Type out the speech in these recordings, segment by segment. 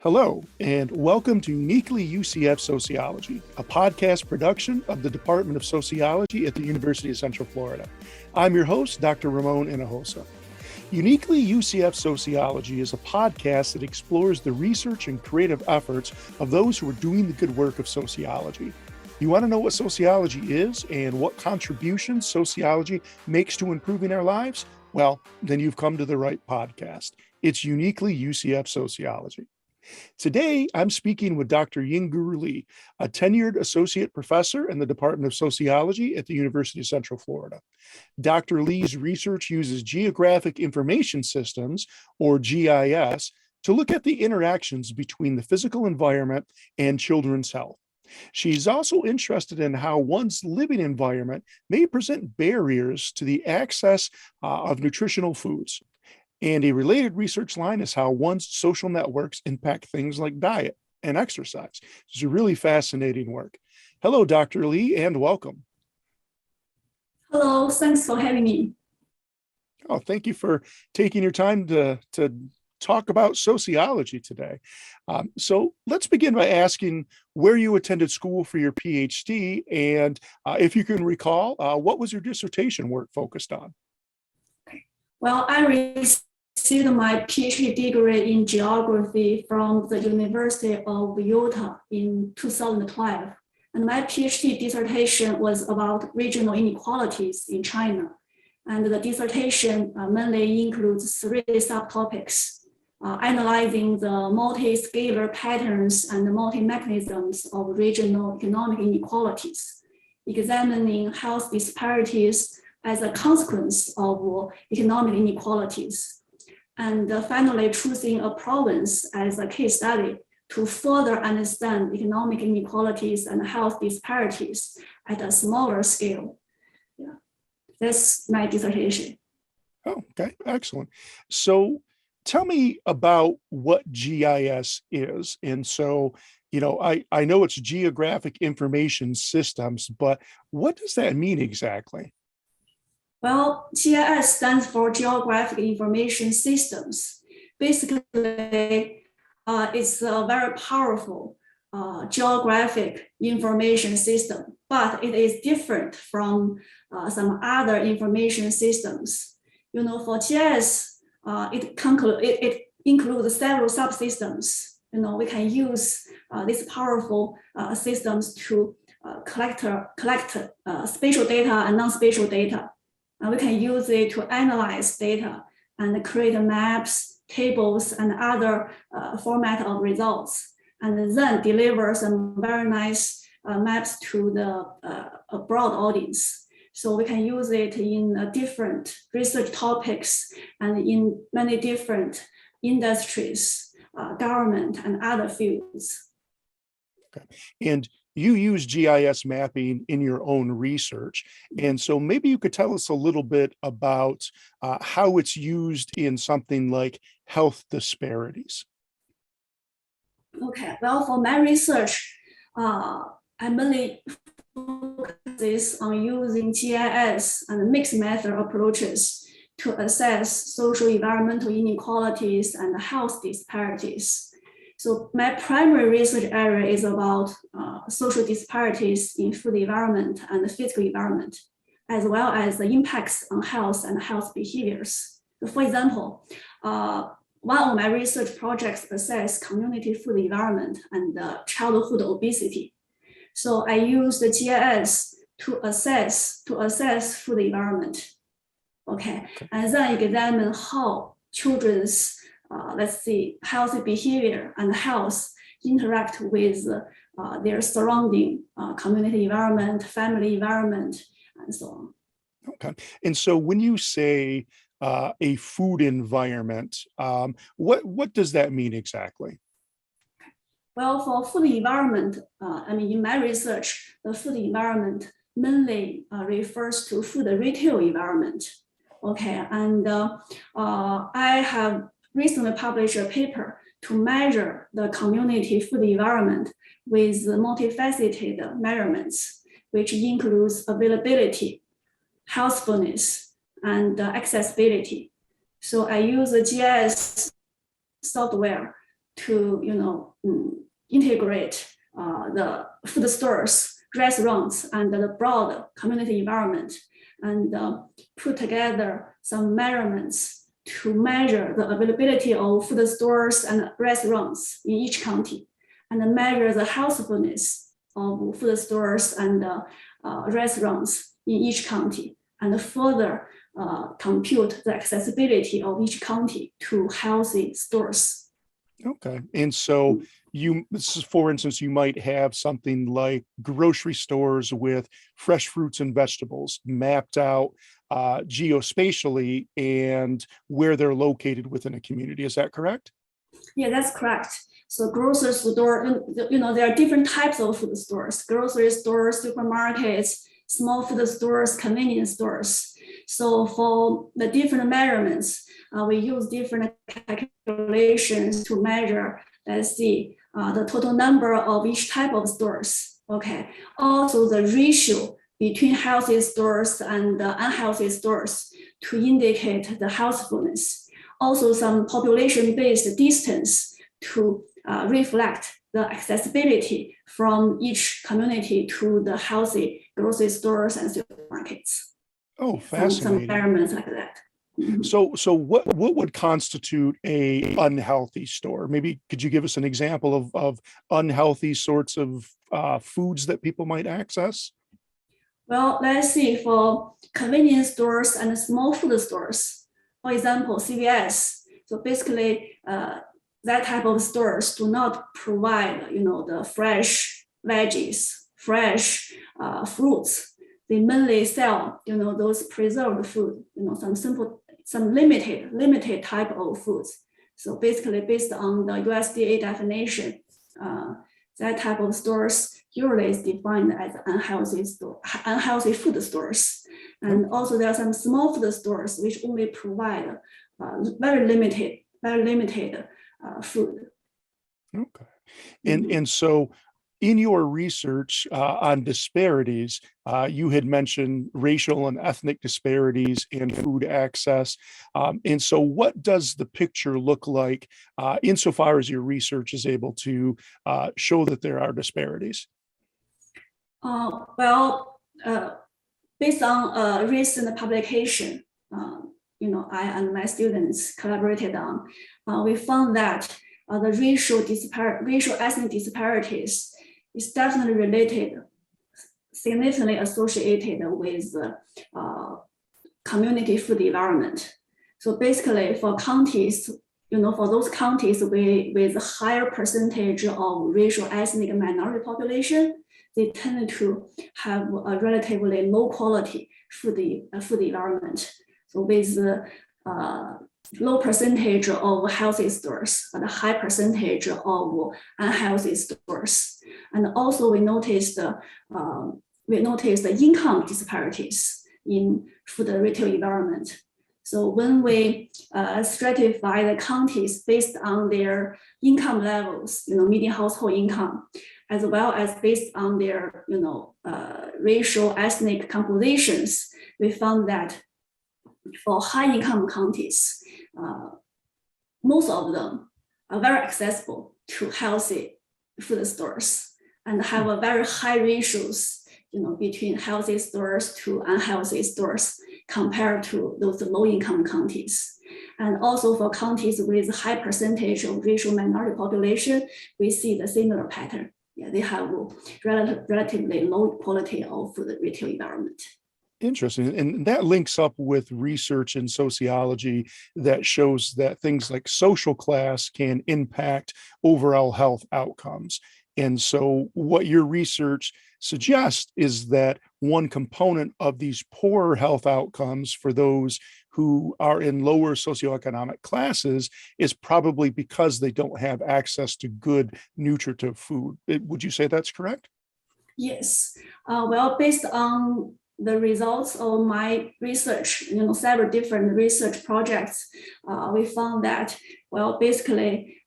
Hello, and welcome to Uniquely UCF Sociology, a podcast production of the Department of Sociology at the University of Central Florida. I'm your host, Dr. Ramon Hinojosa. Uniquely UCF Sociology is a podcast that explores the research and creative efforts of those who are doing the good work of sociology. You want to know what sociology is and what contributions sociology makes to improving our lives? Well, then you've come to the right podcast. It's Uniquely UCF Sociology. Today, I'm speaking with Dr. Yingru Li, a tenured associate professor in the Department of Sociology at the University of Central Florida. Dr. Li's research uses geographic information systems, or GIS, to look at the interactions between the physical environment and children's health. She's also interested in how one's living environment may present barriers to the access of nutritional foods. And a related research line is how one's social networks impact things like diet and exercise. It's a really fascinating work. Hello, Dr. Li, and welcome. Hello, thanks for having me. Oh, thank you for taking your time to talk about sociology today. So let's begin by asking where you attended school for your PhD, and if you can recall, what was your dissertation work focused on? Well, I received my PhD degree in geography from the University of Utah in 2012. And my PhD dissertation was about regional inequalities in China. And the dissertation mainly includes three subtopics, analyzing the multi-scalar patterns and multi-mechanisms of regional economic inequalities, examining health disparities as a consequence of economic inequalities, and finally choosing a province as a case study to further understand economic inequalities and health disparities at a smaller scale. Yeah, that's my dissertation. Oh, okay, excellent. So tell me about what GIS is. And so, I know it's geographic information systems, but what does that mean exactly? Well, GIS stands for Geographic Information Systems. Basically, it's a very powerful geographic information system, but it is different from some other information systems. For GIS, it includes several subsystems. We can use these powerful systems to collect spatial data and non-spatial data. We can use it to analyze data and create maps, tables, and other format of results, and then deliver some very nice maps to a broad audience. So we can use it in different research topics and in many different industries, government, and other fields. Okay. And you use GIS mapping in your own research. And so maybe you could tell us a little bit about how it's used in something like health disparities. Okay, well, for my research, I mainly focus on using GIS and mixed method approaches to assess social environmental inequalities and health disparities. So my primary research area is about social disparities in food environment and the physical environment, as well as the impacts on health and health behaviors. For example, one of my research projects assess community food environment and childhood obesity. So I use the GIS to assess food environment. Okay, and then examine how children's healthy behavior and health interact with their surrounding community environment, family environment, and so on. Okay. And so when you say a food environment, what does that mean exactly? Well, for food environment, in my research, the food environment mainly refers to food retail environment. Okay, and I have recently published a paper to measure the community food environment with multifaceted measurements, which includes availability, healthfulness, and accessibility. So I use the GIS software to, integrate the food stores, restaurants, and the broad community environment, and put together some measurements to measure the availability of food stores and restaurants in each county, and measure the healthfulness of food stores and restaurants in each county, and further compute the accessibility of each county to healthy stores. Okay. And so for instance, you might have something like grocery stores with fresh fruits and vegetables mapped out geospatially and where they're located within a community. Is that correct? Yeah, that's correct. So grocery store, there are different types of food stores: grocery stores, supermarkets, small food stores, convenience stores. So for the different measurements, we use different calculations to measure, let's see, the total number of each type of stores. Okay. Also the ratio between healthy stores and unhealthy stores to indicate the healthfulness. Also some population-based distance to reflect the accessibility from each community to the healthy grocery stores and supermarkets. Oh, fascinating. Some experiments like that. So what would constitute a unhealthy store? Maybe could you give us an example of unhealthy sorts of foods that people might access? Well, let's see, for convenience stores and small food stores, for example, CVS. So basically, that type of stores do not provide, the fresh veggies, fresh fruits. They mainly sell, those preserved food, some limited type of foods. So basically, based on the USDA definition, that type of stores usually is defined as unhealthy food stores. And also there are some small food stores which only provide very limited food. Okay. And so in your research on disparities, you had mentioned racial and ethnic disparities in food access. And so what does the picture look like insofar as your research is able to show that there are disparities? Based on a recent publication, I and my students collaborated on, we found that the racial ethnic disparities is definitely related, significantly associated with community food environment. So basically for counties, for those counties with a higher percentage of racial ethnic minority population, they tend to have a relatively low quality food environment. So with low percentage of healthy stores, but a high percentage of unhealthy stores. And also we noticed the income disparities in food retail environment. So when we stratify the counties based on their income levels, median household income, as well as based on their, racial ethnic compositions, we found that for high income counties, most of them are very accessible to healthy food stores and have a very high ratios, between healthy stores to unhealthy stores compared to those low income counties. And also for counties with high percentage of racial minority population, we see the similar pattern. Yeah, they have relatively low quality of food retail environment. Interesting. And that links up with research in sociology that shows that things like social class can impact overall health outcomes. And so what your research suggests is that one component of these poorer health outcomes for those who are in lower socioeconomic classes is probably because they don't have access to good nutritive food. Would you say that's correct? Yes. Based on the results of my research, several different research projects, we found that, basically,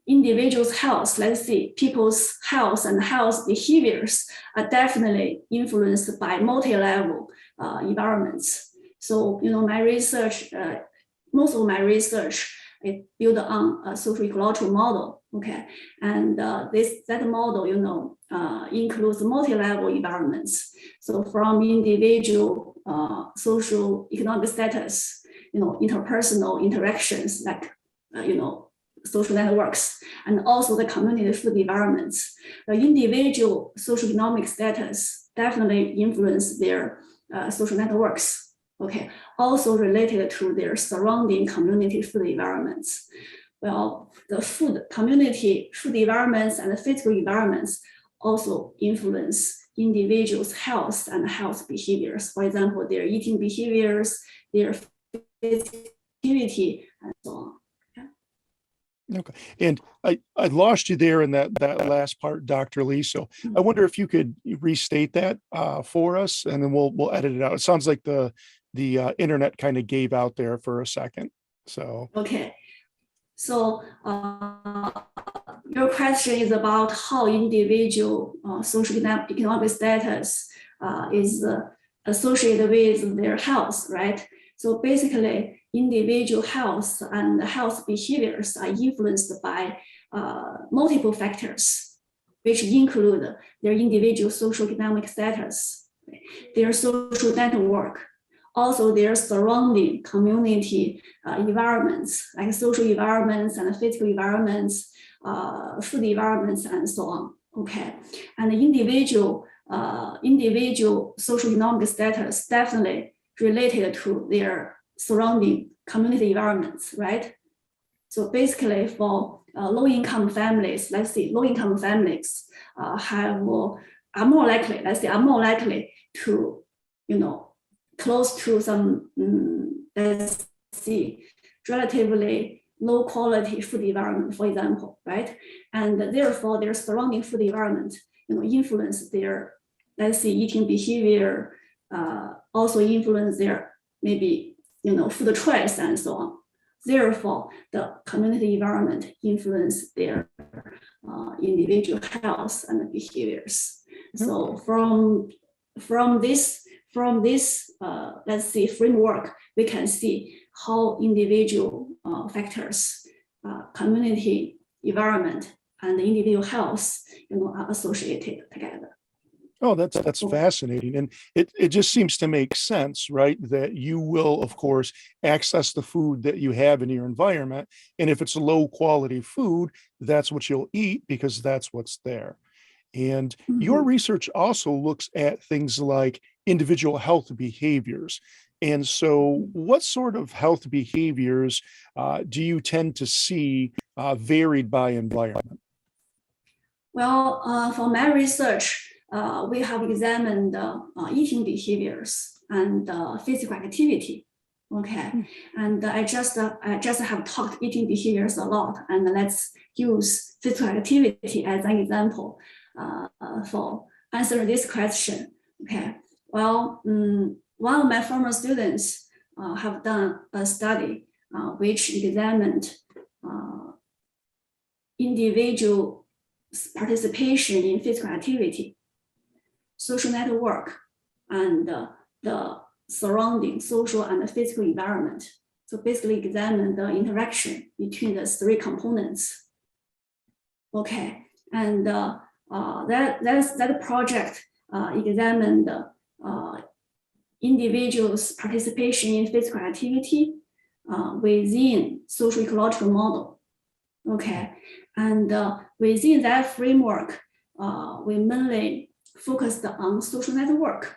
individuals' health, let's see, people's health and health behaviors are definitely influenced by multi-level environments. So, my research, most of my research it built on a social ecological model. Okay, and that model, includes multi-level environments. So from individual social economic status, interpersonal interactions like social networks, and also the community food environments. The individual social economic status definitely influence their social networks. Okay, also related to their surrounding community food environments. Well, the community food environments and the physical environments also influence individuals' health and health behaviors. For example, their eating behaviors, their activity, and so on. Okay. And I lost you there in that last part, Dr. Li. So I wonder if you could restate that for us, and then we'll edit it out. It sounds like the internet kind of gave out there for a second. So okay. So your question is about how individual social economic status is associated with their health, right? So basically, individual health and health behaviors are influenced by multiple factors, which include their individual social economic status, their social network, also their surrounding community environments, like social environments and physical environments, food environments, and so on. Okay, and the individual social economic status definitely related to their surrounding community environments, right? So basically, for low-income families, let's say low-income families are more likely to, close to some, let's see, relatively low quality food environment, for example, right? And therefore, their surrounding food environment, influence their, let's say, eating behavior, also influence their maybe, food choice and so on. Therefore, the community environment influence their individual health and behaviors. So from this let's see, framework, we can see how individual factors, community environment, and individual health, are associated together. oh, that's fascinating. And it just seems to make sense, right? That you will, of course, access the food that you have in your environment. And if it's low quality food, that's what you'll eat because that's what's there. And your research also looks at things like individual health behaviors. And so what sort of health behaviors do you tend to see varied by environment? Well, for my research, we have examined eating behaviors and physical activity. Okay, and I just have talked eating behaviors a lot, and let's use physical activity as an example for answering this question. Okay, well, one of my former students have done a study which examined individual participation in physical activity, social network, and the surrounding social and physical environment. So basically examine the interaction between the three components. Okay, and that project examined individuals' participation in physical activity within social ecological model. Okay, and within that framework, we mainly focused on social network.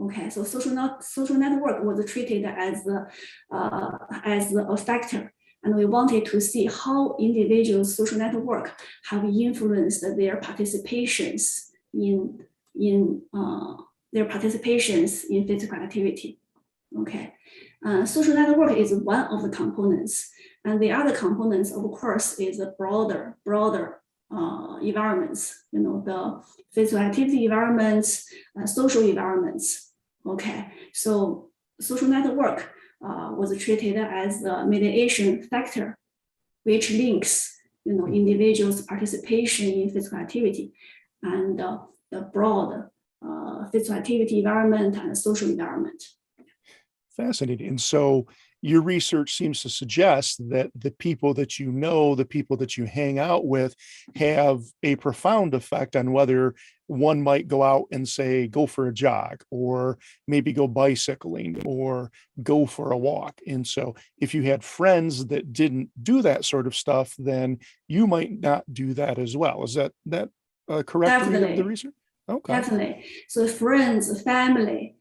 Okay, so social network was treated as a factor, and we wanted to see how individuals' social network have influenced their participations in physical activity. Okay, social network is one of the components, and the other components, of course, is a broader environments, the physical activity environments, social environments. Okay, so social network was treated as the mediation factor, which links, individuals' participation in physical activity and the broad physical activity environment and social environment. Fascinating. And so your research seems to suggest that the people that you know, the people that you hang out with, have a profound effect on whether one might go out and say, go for a jog, or maybe go bicycling, or go for a walk. And so if you had friends that didn't do that sort of stuff, then you might not do that as well. Is that a correct read of the research? Okay. Definitely. So friends, family,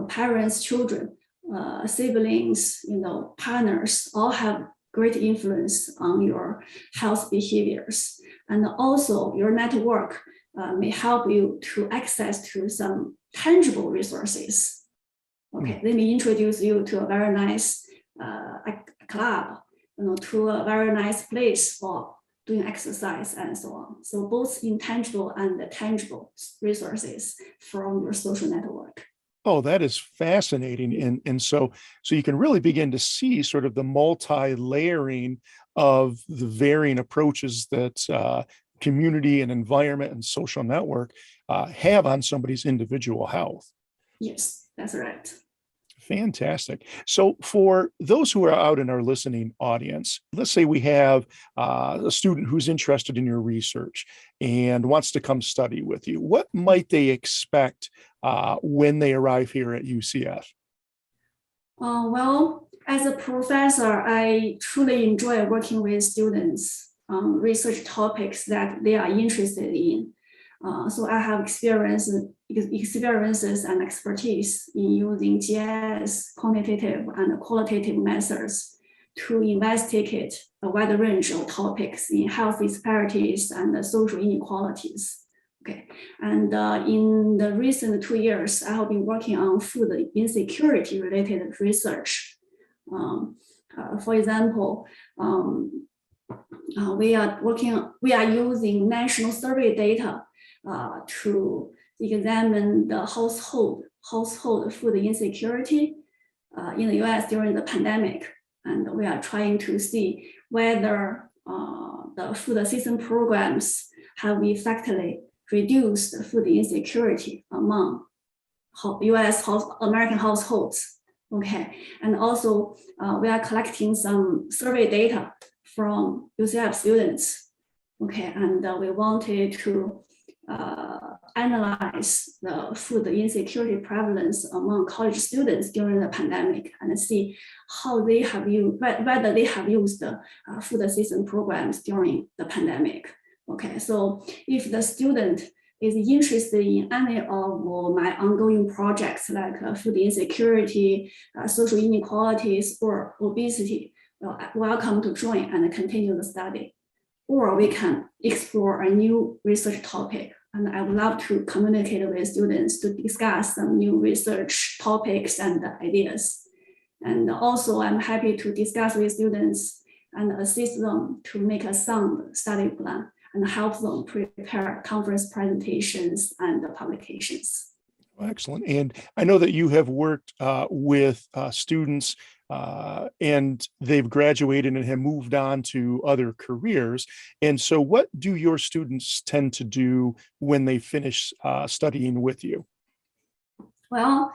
parents, children, siblings, partners, all have great influence on your health behaviors. And also your network may help you to access to some tangible resources. Okay, They may introduce you to a very nice club, to a very nice place for doing exercise and so on. So both intangible and tangible resources from your social network. Oh, that is fascinating. And so you can really begin to see sort of the multi-layering of the varying approaches that community and environment and social network have on somebody's individual health. Yes, that's right. Fantastic. So for those who are out in our listening audience, let's say we have a student who's interested in your research and wants to come study with you. What might they expect when they arrive here at UCF? Well, as a professor, I truly enjoy working with students on research topics that they are interested in. So I have experiences and expertise in using GIS, quantitative and qualitative methods to investigate a wide range of topics in health disparities and social inequalities. Okay, and in the recent 2 years, I have been working on food insecurity related research. For example, we are using national survey data to examine the household food insecurity in the US during the pandemic. And we are trying to see whether the food assistance programs have effectively reduced food insecurity among American households. Okay, and also we are collecting some survey data from UCF students. Okay, and we wanted to analyze the food insecurity prevalence among college students during the pandemic and see how they have used, whether they have used the food assistance programs during the pandemic. Okay, so if the student is interested in any of my ongoing projects like food insecurity, social inequalities, or obesity, welcome to join and continue the study. Or we can explore a new research topic. And I would love to communicate with students to discuss some new research topics and ideas. And also I'm happy to discuss with students and assist them to make a sound study plan and help them prepare conference presentations and publications. Excellent. And I know that you have worked with students and they've graduated and have moved on to other careers. And so what do your students tend to do when they finish studying with you? Well,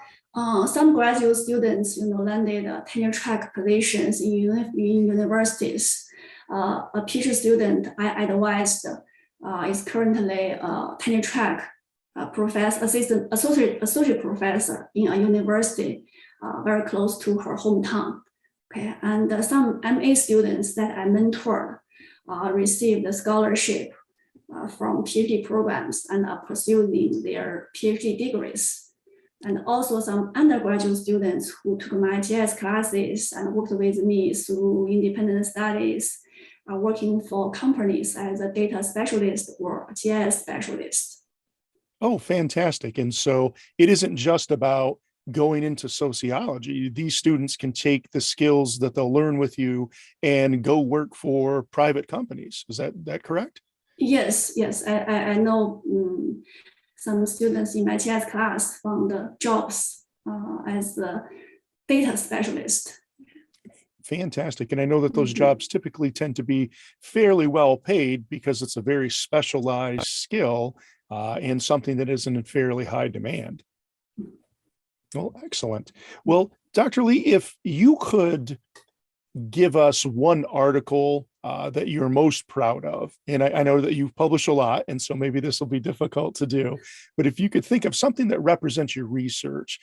some graduate students, landed tenure track positions in universities. A PhD student I advised is currently a tenure track associate professor in a university very close to her hometown. Okay, and some MA students that I mentored received a scholarship from PhD programs and are pursuing their PhD degrees. And also some undergraduate students who took my GIS classes and worked with me through independent studies are working for companies as a data specialist or GIS specialist. Oh, fantastic. And so it isn't just about going into sociology. These students can take the skills that they'll learn with you and go work for private companies. Is that correct? Yes. I know some students in my GIS class found jobs as a data specialist. Fantastic. And I know that those jobs typically tend to be fairly well paid because it's a very specialized skill and something that isn't in fairly high demand. Well, excellent. Well, Dr. Li, if you could give us one article that you're most proud of, and I know that you've published a lot, and so maybe this will be difficult to do, but if you could think of something that represents your research,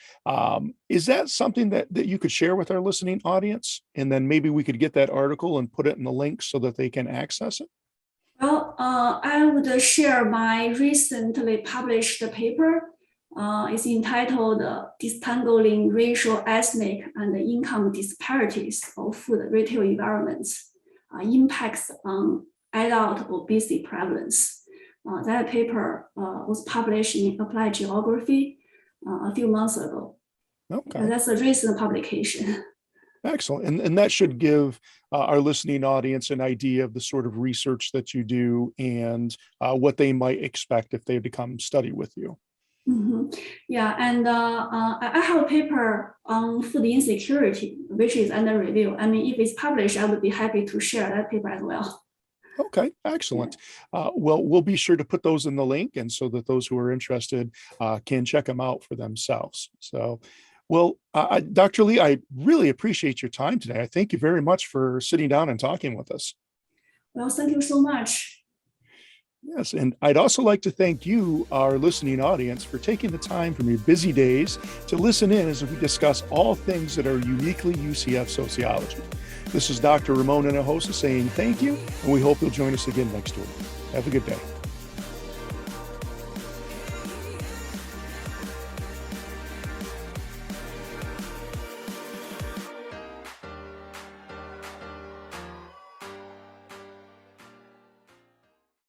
is that something that you could share with our listening audience? And then maybe we could get that article and put it in the link so that they can access it? Well, I would share my recently published paper. It's entitled Disentangling Racial, Ethnic, and Income Disparities of Food Retail Environments, Impacts on Adult Obesity Prevalence. That paper was published in Applied Geography a few months ago. Okay. And that's a recent publication. Excellent. And that should give our listening audience an idea of the sort of research that you do and what they might expect if they had to come study with you. Mm-hmm. Yeah, and I have a paper on food insecurity, which is under review. I mean, if it's published, I would be happy to share that paper as well. Okay, excellent. Well, we'll be sure to put those in the link, and so that those who are interested can check them out for themselves. So, well, Dr. Li, I really appreciate your time today. I thank you very much for sitting down and talking with us. Well, thank you so much. Yes, and I'd also like to thank you, our listening audience, for taking the time from your busy days to listen in as we discuss all things that are uniquely UCF sociology. This is Dr. Ramon Hinojosa saying thank you, and we hope you'll join us again next week. Have a good day.